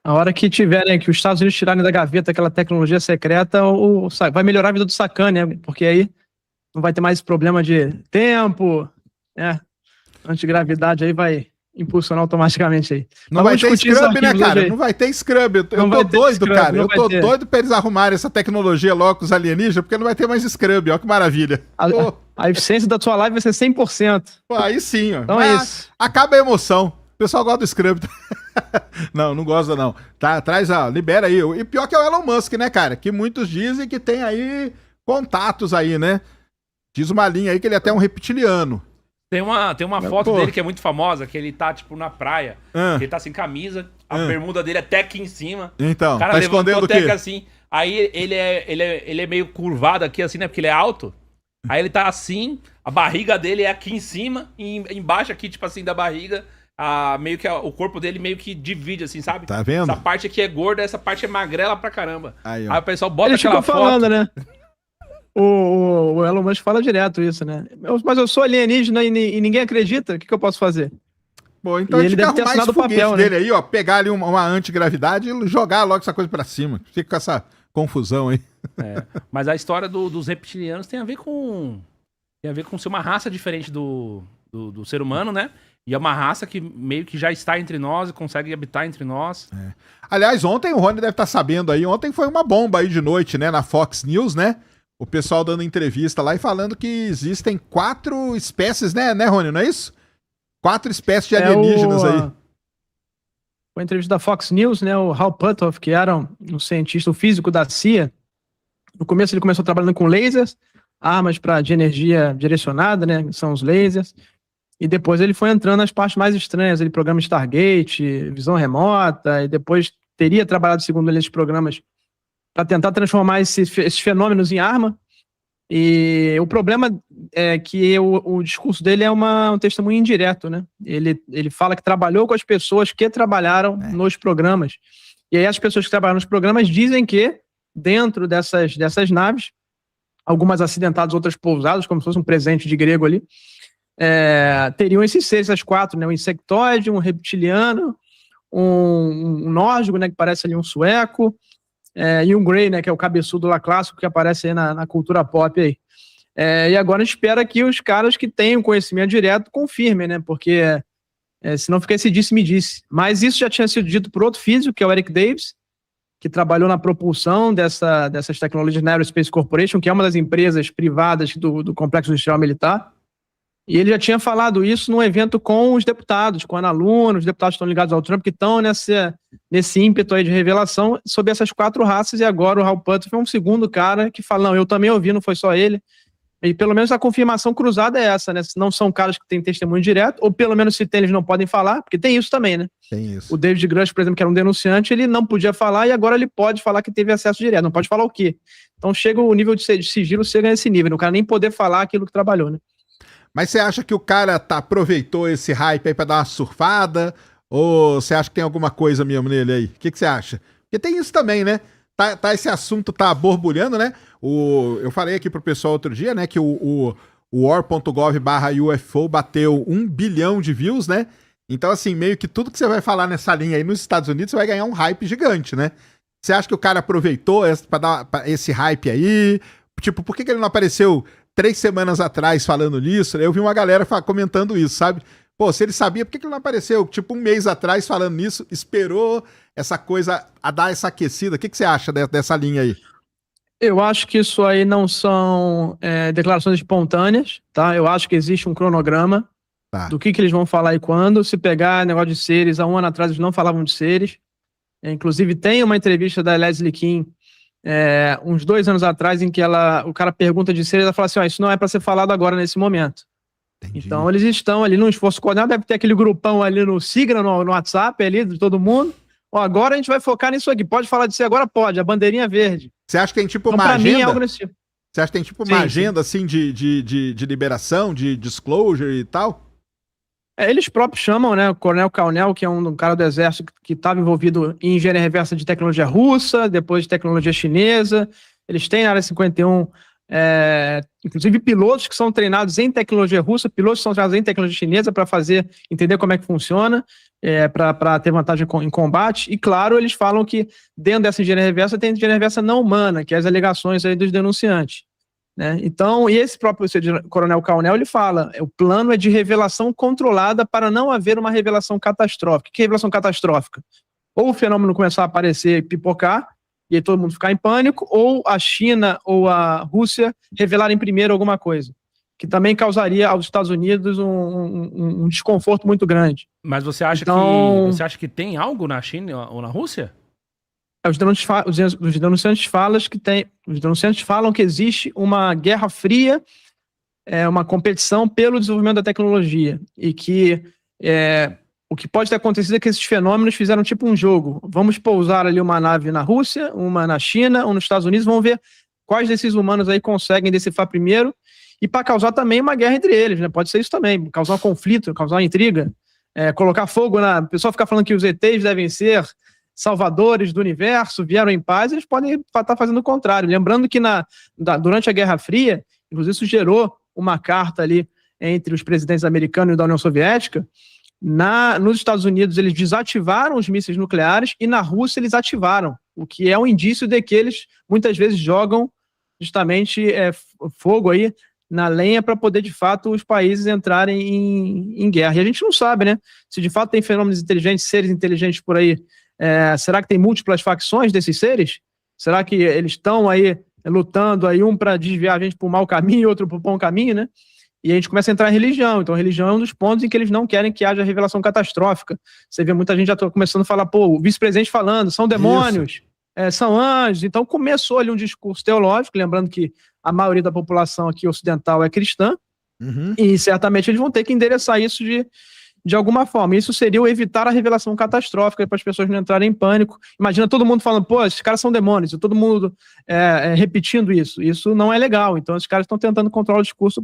A hora que tiverem, que os Estados Unidos tirarem da gaveta aquela tecnologia secreta, vai melhorar a vida do sacana, né? Porque aí não vai ter mais esse problema de tempo, né? Antigravidade aí vai impulsionar automaticamente aí. Não vai ter scrub, né, cara? Não vai ter scrub. Eu tô doido, cara. Eu tô doido pra eles arrumarem essa tecnologia logo com os alienígenas, porque não vai ter mais scrub. Olha que maravilha. A eficiência da sua live vai ser 100%. Pô, aí sim, ó. Então é isso. Acaba a emoção. O pessoal gosta do scrub. Não gosta não. Tá, libera aí. E pior que é o Elon Musk, né, cara? Que muitos dizem que tem aí contatos aí, né? Diz uma linha aí que ele é até um reptiliano. Tem uma foto dele que é muito famosa, que ele tá, tipo, na praia. Ele tá sem camisa, a bermuda dele é até aqui em cima. Então, o cara tá escondendo o quê? Assim, aí ele é meio curvado aqui, assim, né? Porque ele é alto. Aí ele tá assim, a barriga dele é aqui em cima, e embaixo aqui, tipo assim, da barriga, meio que o corpo dele meio que divide, assim, sabe? Tá vendo? Essa parte aqui é gorda, essa parte é magrela pra caramba. Aí o pessoal bota aquela foto. Falando, né? O Elon Musk fala direto isso, né? Mas eu sou alienígena e ninguém acredita, o que eu posso fazer? Bom, então ele deve ter assinado o papel, dele né? aí, ó, pegar ali uma antigravidade e jogar logo essa coisa pra cima. Fica com essa confusão aí. Mas a história dos reptilianos tem a ver com ser uma raça diferente do ser humano, né? E é uma raça que meio que já está entre nós e consegue habitar entre nós. Aliás, ontem o Rony deve estar sabendo aí, ontem foi uma bomba aí de noite, né, na Fox News, né? O pessoal dando entrevista lá e falando que existem 4 espécies, né, Rony, não é isso? 4 espécies de alienígenas aí. Foi a entrevista da Fox News, né, o Hal Puthoff, que era um cientista, físico da CIA. No começo ele começou trabalhando com lasers, armas de energia direcionada, né, que são os lasers. E depois ele foi entrando nas partes mais estranhas, ele programa Stargate, visão remota, e depois teria trabalhado, segundo ele, esses programas para tentar transformar esses fenômenos em arma. E o problema é que o discurso dele é um testemunho indireto, né? Ele fala que trabalhou com as pessoas que trabalharam nos programas. E aí as pessoas que trabalharam nos programas dizem que dentro dessas naves, algumas acidentadas, outras pousadas, como se fosse um presente de grego ali, teriam esses seres, essas 4, né? Um insectoide, um reptiliano, um nórdico, né? Que parece ali um sueco, e um Grey, né, que é o cabeçudo lá clássico que aparece aí na cultura pop aí. E agora a gente espera que os caras que têm conhecimento direto confirmem, né, porque senão fica esse disse-me-disse. Mas isso já tinha sido dito por outro físico, que é o Eric Davis, que trabalhou na propulsão dessas tecnologias na Aerospace Corporation, que é uma das empresas privadas do Complexo Industrial Militar. E ele já tinha falado isso num evento com os deputados, com a Ana Luna, os deputados que estão ligados ao Trump, que estão nesse ímpeto aí de revelação sobre essas 4 raças, e agora o Hal Puthoff é um segundo cara que fala, não, eu também ouvi, não foi só ele. E pelo menos a confirmação cruzada é essa, né? Se não são caras que têm testemunho direto, ou pelo menos se tem, eles não podem falar, porque tem isso também, né? Tem isso. O David Grush, por exemplo, que era um denunciante, ele não podia falar, e agora ele pode falar que teve acesso direto, não pode falar o quê? Então chega o nível de sigilo, chega nesse nível, o cara nem poder falar aquilo que trabalhou, né? Mas você acha que o cara aproveitou esse hype aí pra dar uma surfada? Ou você acha que tem alguma coisa mesmo nele aí? O que você acha? Porque tem isso também, né? Esse assunto tá borbulhando, né? Eu falei aqui pro pessoal outro dia, né? Que o war.gov/UFO bateu 1 bilhão de views, né? Então, assim, meio que tudo que você vai falar nessa linha aí nos Estados Unidos, você vai ganhar um hype gigante, né? Você acha que o cara aproveitou pra dar esse hype aí? Tipo, por que ele não apareceu 3 semanas atrás falando nisso? Eu vi uma galera comentando isso, sabe? Pô, se ele sabia, por que ele não apareceu, tipo, 1 mês atrás falando nisso, esperou essa coisa a dar essa aquecida? O que você acha dessa linha aí? Eu acho que isso aí não são declarações espontâneas, tá? Eu acho que existe um cronograma do que eles vão falar e quando. Se pegar negócio de seres, há 1 ano atrás eles não falavam de seres. Inclusive tem uma entrevista da Leslie King, uns 2 anos atrás, em que o cara pergunta de seres, ela fala assim, isso não é para ser falado agora nesse momento. Entendi. Então eles estão ali num esforço coordenado, deve ter aquele grupão ali no Signal, no WhatsApp ali, de todo mundo. Agora a gente vai focar nisso aqui, pode falar disso agora? Pode, a bandeirinha verde. Você acha que tem tipo então, uma agenda? Mim é algo nesse tipo. Você acha que tem tipo uma agenda assim de liberação, de disclosure e tal? Eles próprios chamam, né, o Coronel Kaunel, que é um cara do exército que estava envolvido em engenharia reversa de tecnologia russa, depois de tecnologia chinesa. Eles têm na Área 51 inclusive pilotos que são treinados em tecnologia russa, pilotos que são treinados em tecnologia chinesa para entender como é que funciona, para ter vantagem em combate. E claro, eles falam que dentro dessa engenharia reversa tem engenharia reversa não humana, que é as alegações aí dos denunciantes. Né? Então, e esse próprio coronel Caunel, ele fala, o plano é de revelação controlada para não haver uma revelação catastrófica. Que revelação catastrófica? Ou o fenômeno começar a aparecer e pipocar, e aí todo mundo ficar em pânico, ou a China ou a Rússia revelarem primeiro alguma coisa, que também causaria aos Estados Unidos um desconforto muito grande. Mas você acha que tem algo na China ou na Rússia? Os denunciantes falam que existe uma guerra fria, uma competição pelo desenvolvimento da tecnologia, e que o que pode ter acontecido é que esses fenômenos fizeram tipo um jogo. Vamos pousar ali uma nave na Rússia, uma na China, ou nos Estados Unidos, vamos ver quais desses humanos aí conseguem decifrar primeiro, e para causar também uma guerra entre eles, né? Pode ser isso também, causar um conflito, causar uma intriga, colocar fogo na... O pessoal fica falando que os ETs devem ser salvadores do universo, vieram em paz, eles podem estar fazendo o contrário. Lembrando que durante a Guerra Fria, inclusive isso gerou uma carta ali entre os presidentes americanos e da União Soviética. Nos Estados Unidos eles desativaram os mísseis nucleares e na Rússia eles ativaram, o que é um indício de que eles muitas vezes jogam justamente fogo aí na lenha para poder de fato os países entrarem em guerra. E a gente não sabe, né, se de fato tem fenômenos inteligentes, seres inteligentes por aí. Será que tem múltiplas facções desses seres? Será que eles estão aí lutando aí, um para desviar a gente para o mau caminho e outro para o bom caminho, né? E a gente começa a entrar em religião. Então, a religião é um dos pontos em que eles não querem que haja revelação catastrófica. Você vê muita gente já começando a falar, o vice-presidente falando, são demônios, são anjos. Então, começou ali um discurso teológico, lembrando que a maioria da população aqui ocidental é cristã, e certamente eles vão ter que endereçar isso de alguma forma. Isso seria o evitar a revelação catastrófica para as pessoas não entrarem em pânico. Imagina todo mundo falando, esses caras são demônios, e todo mundo repetindo isso. Isso não é legal. Então, esses caras estão tentando controlar o discurso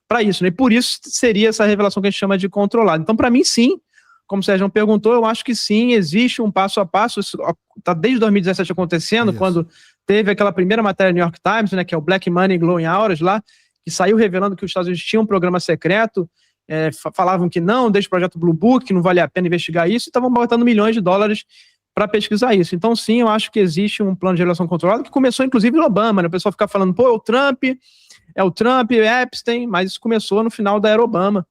para isso, né? E por isso seria essa revelação que a gente chama de controlada. Então, para mim, sim, como o Sérgio perguntou, eu acho que sim, existe um passo a passo, isso está desde 2017 acontecendo, quando teve aquela primeira matéria do New York Times, né, que é o Black Money Glowing Hours lá, que saiu revelando que os Estados Unidos tinham um programa secreto, falavam que não, desde o projeto Blue Book, que não valia a pena investigar isso, e estavam botando milhões de dólares para pesquisar isso. Então, sim, eu acho que existe um plano de revelação controlada, que começou, inclusive, no Obama, né? O pessoal fica falando, é o Trump, Epstein, mas isso começou no final da era Obama.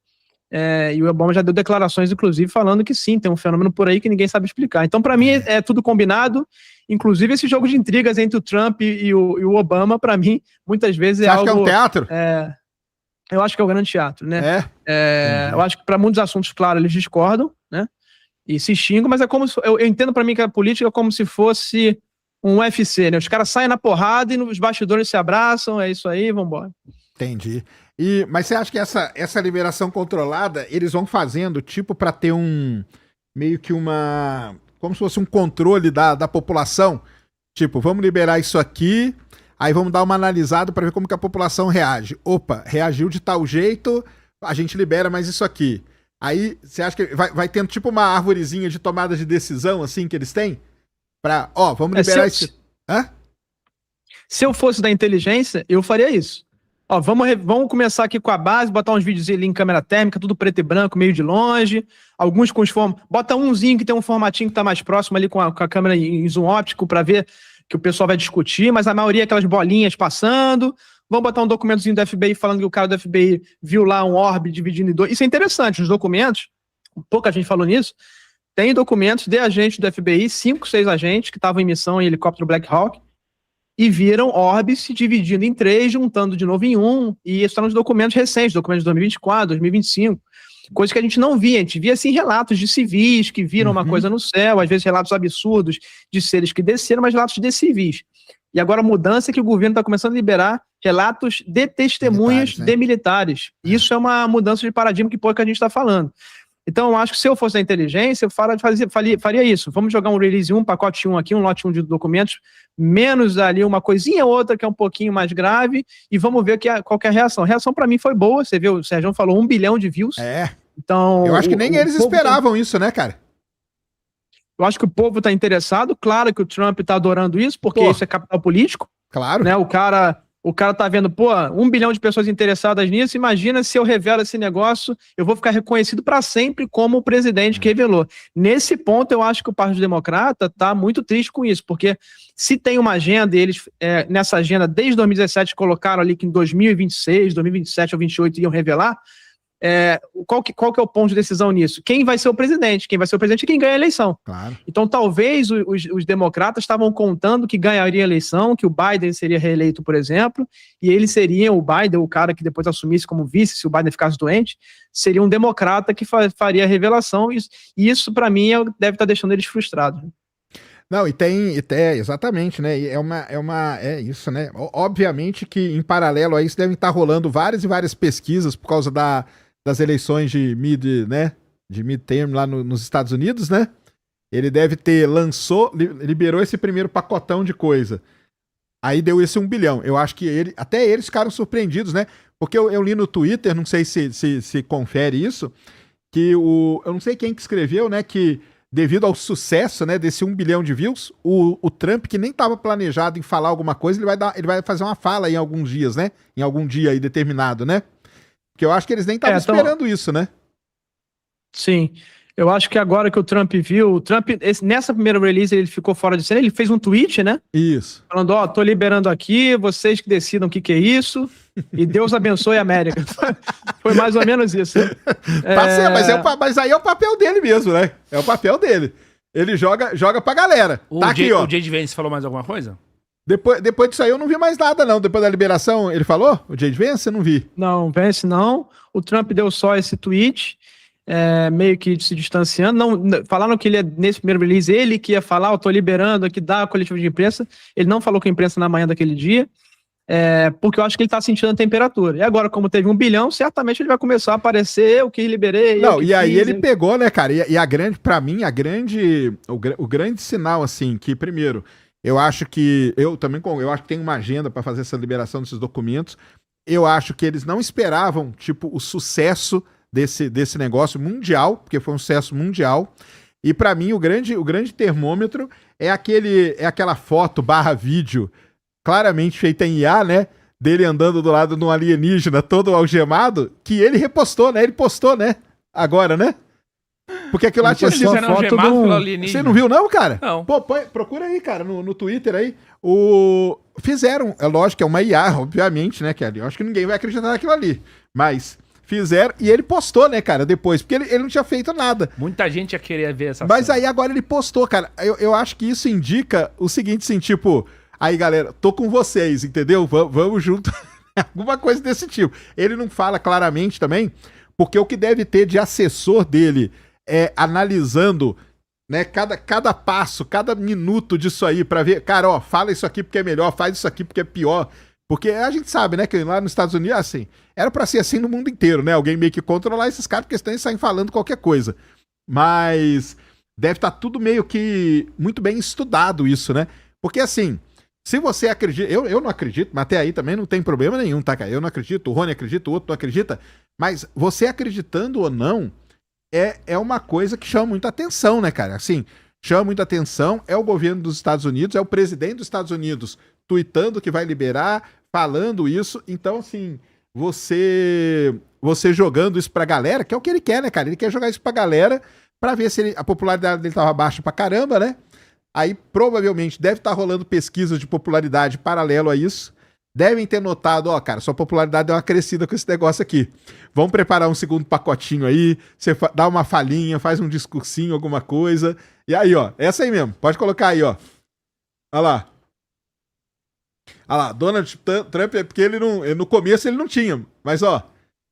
E o Obama já deu declarações, inclusive, falando que sim, tem um fenômeno por aí que ninguém sabe explicar. Então, para mim, é tudo combinado, inclusive esse jogo de intrigas entre o Trump e o Obama, para mim, muitas vezes Você acha que é um teatro? Eu acho que é o grande teatro, né? Eu acho que para muitos assuntos, claro, eles discordam, né? E se xingam, mas é como se, eu entendo para mim que a política é como se fosse um UFC, né? Os caras saem na porrada e nos bastidores se abraçam, é isso aí, vambora. Entendi. Mas você acha que essa liberação controlada, eles vão fazendo, tipo, para ter meio que como se fosse um controle da população? Tipo, vamos liberar isso aqui, aí vamos dar uma analisada para ver como que a população reage. Opa, reagiu de tal jeito, a gente libera mais isso aqui. Aí, você acha que vai tendo tipo uma arvorezinha de tomada de decisão, assim, que eles têm? Vamos liberar isso. Se eu fosse da inteligência, eu faria isso. Vamos começar aqui com a base, botar uns vídeos ali em câmera térmica, tudo preto e branco, meio de longe, alguns com os bota umzinho que tem um formatinho que tá mais próximo ali com a câmera em zoom óptico para ver que o pessoal vai discutir, mas a maioria é aquelas bolinhas passando. Vamos botar um documentozinho do FBI falando que o cara do FBI viu lá um orbe dividindo em dois. Isso é interessante, os documentos, pouca gente falou nisso, tem documentos de agentes do FBI, 5, 6 agentes que estavam em missão em helicóptero Black Hawk, e viram orbes se dividindo em 3, juntando de novo em 1, e isso está nos documentos recentes, documentos de 2024, 2025, coisa que a gente não via, a gente via assim relatos de civis que viram uma coisa no céu, às vezes relatos absurdos de seres que desceram, mas relatos de civis. E agora a mudança é que o governo está começando a liberar relatos de testemunhas de militares. Isso é uma mudança de paradigma que pouco a gente está falando. Então, eu acho que se eu fosse da inteligência, eu faria isso. Vamos jogar um release 1, pacote 1 aqui, um lote 1 de documentos, menos ali uma coisinha ou outra que é um pouquinho mais grave, e vamos ver qual que é a reação. A reação, para mim, foi boa. Você viu, o Sérgio falou 1 bilhão de views. Então, eu acho que nem eles esperavam isso, né, cara? Eu acho que o povo tá interessado. Claro que o Trump tá adorando isso, porque isso é capital político. Claro. Né? O cara O cara tá vendo, pô, 1 bilhão de pessoas interessadas nisso, imagina se eu revelo esse negócio, eu vou ficar reconhecido para sempre como o presidente que revelou. Nesse ponto, eu acho que o Partido Democrata tá muito triste com isso, porque se tem uma agenda, e eles nessa agenda, desde 2017, colocaram ali que em 2026, 2027 ou 2028 iam revelar, qual que é o ponto de decisão nisso? Quem vai ser o presidente? Quem vai ser o presidente é quem ganha a eleição. Claro. Então, talvez os democratas estavam contando que ganharia a eleição, que o Biden seria reeleito, por exemplo, e ele seria o Biden, o cara que depois assumisse como vice, se o Biden ficasse doente, seria um democrata que faria a revelação, e isso para mim, deve estar deixando eles frustrados. Não, exatamente, né? E é isso, né? Obviamente que em paralelo a isso devem estar rolando várias e várias pesquisas por causa das eleições de midterm lá nos Estados Unidos, né? Ele deve ter liberou esse primeiro pacotão de coisa. Aí deu esse 1 bilhão. Eu acho que até eles ficaram surpreendidos, né? Porque eu li no Twitter, não sei se confere isso, que eu não sei quem que escreveu, né? Que devido ao sucesso, né, desse 1 bilhão de views, o Trump, que nem estava planejado em falar alguma coisa, ele vai fazer uma fala em alguns dias, né? Em algum dia aí determinado, né? Porque eu acho que eles nem estavam esperando isso, né? Sim. Eu acho que agora que o Trump viu, nessa primeira release ele ficou fora de cena, ele fez um tweet, né? Isso. Falando, tô liberando aqui, vocês que decidam o que é isso, e Deus abençoe a América. Foi mais ou menos isso. Mas aí é o papel dele mesmo, né? É o papel dele. Ele joga pra galera. Aqui, ó. O J.D. Vance falou mais alguma coisa? Depois disso aí eu não vi mais nada, não. Depois da liberação, ele falou? O J.D. Vance? Eu não vi. Não, Vance não. O Trump deu só esse tweet, meio que se distanciando. Falaram que nesse primeiro release, ele que ia falar, eu tô liberando aqui da coletiva de imprensa. Ele não falou com a imprensa na manhã daquele dia, porque eu acho que ele tá sentindo a temperatura. E agora, como teve 1 bilhão, certamente ele vai começar a aparecer o que liberei. Não, e aí ele pegou, né, cara? E a grande, pra mim, o grande sinal, assim, que primeiro, eu acho que tem uma agenda pra fazer essa liberação desses documentos. Eu acho que eles não esperavam, tipo, o sucesso desse negócio mundial, porque foi um sucesso mundial. E pra mim, o grande termômetro é aquela foto / vídeo claramente feita em IA, né? Dele andando do lado de um alienígena todo algemado, que ele repostou, né? Ele postou, né? Agora, né? Porque aquilo lá tinha sido foto Você não viu, não, cara? Não. Pô, procura aí, cara, no Twitter aí. Fizeram, é lógico que é uma IA, obviamente, né, Kelly? Eu acho que ninguém vai acreditar naquilo ali. Mas fizeram, e ele postou, né, cara, depois, porque ele não tinha feito nada. Muita gente ia querer ver essa Mas cena. aí agora ele postou, cara. Eu acho que isso indica o seguinte, assim, tipo, aí, galera, tô com vocês, entendeu? Vamos junto. Alguma coisa desse tipo. Ele não fala claramente também, porque o que deve ter de assessor dele analisando, né, cada passo, cada minuto disso aí pra ver, cara, ó, fala isso aqui porque é melhor, faz isso aqui porque é pior. Porque a gente sabe, né, que lá nos Estados Unidos, assim, era pra ser assim no mundo inteiro, né? Alguém meio que controlar esses caras, porque eles saem falando qualquer coisa. Mas deve estar tudo meio que muito bem estudado isso, né? Porque assim, se você acredita, eu não acredito, mas até aí também não tem problema nenhum, tá, cara? Eu não acredito, o Rony acredita, o outro não acredita, mas você acreditando ou não, é uma coisa que chama muita atenção, né, cara? Assim, chama muita atenção, é o governo dos Estados Unidos, é o presidente dos Estados Unidos tuitando que vai liberar, falando isso, então assim, você jogando isso pra galera, que é o que ele quer, né, cara? Ele quer jogar isso pra galera pra ver se a popularidade dele tava baixa pra caramba, né? Aí provavelmente deve estar rolando pesquisas de popularidade paralelo a isso. Devem ter notado, ó, cara, sua popularidade deu uma crescida com esse negócio aqui. Vamos preparar um segundo pacotinho aí, você dá uma falinha, faz um discursinho, alguma coisa. E aí, ó, essa aí mesmo, pode colocar aí, ó. Olha lá. Olha lá, Donald Trump, é porque no começo ele não tinha. Mas, ó,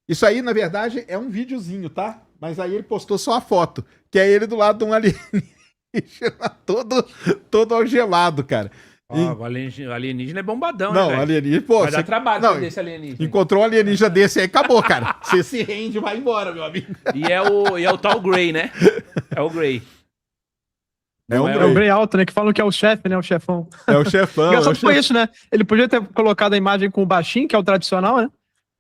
isso aí, na verdade, é um videozinho, tá? Mas aí ele postou só a foto, que é ele do lado de um alienígena todo algemado, cara. O alienígena é bombadão, não, né, alienígena, pô. Vai dar trabalho desse alienígena. Encontrou um alienígena desse aí, acabou, cara. Você se rende e vai embora, meu amigo. E é o tal Grey, né? É o Grey. É o Grey alto, né? Que falam que é o chefe, né? O chefão. É o chefão. Engraçado foi isso, né? Ele podia ter colocado a imagem com o baixinho, que é o tradicional, né?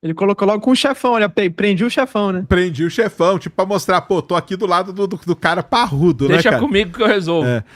Ele colocou logo com o chefão, olha, prendi o chefão, né? Prendi o chefão, tipo, pra mostrar, pô, tô aqui do lado do cara parrudo, né, cara? Deixa comigo que eu resolvo.